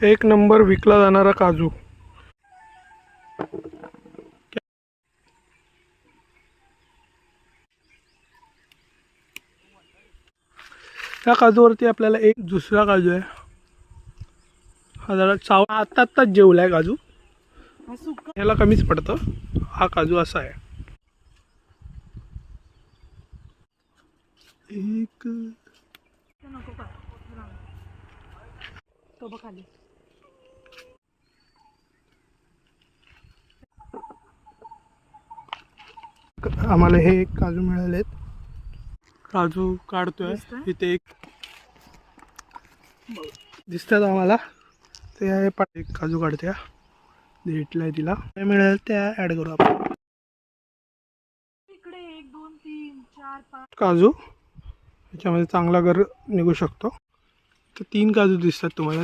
एक नंबर विकला जाणारा काजू। या काजूवरती आपल्याला एक दुसरा काजू आहे, हा जरा आत्ताच जेवलाय काजू, ह्याला कमीच पडतं। हा काजू असा आहे, एक आम्हाला हे एक काजू मिळालेत। काजू काढतोय, इथे एक दिसतात आम्हाला, ते आहे एक काजू काढत्या भेटलाय तिला, काय मिळेल त्या ऍड करू आपण। इकडे 1 2 3 4 5 काजू याच्यामध्ये चांगला गर निघू शकतो। तर 3 काजू दिसतात तुम्हाला।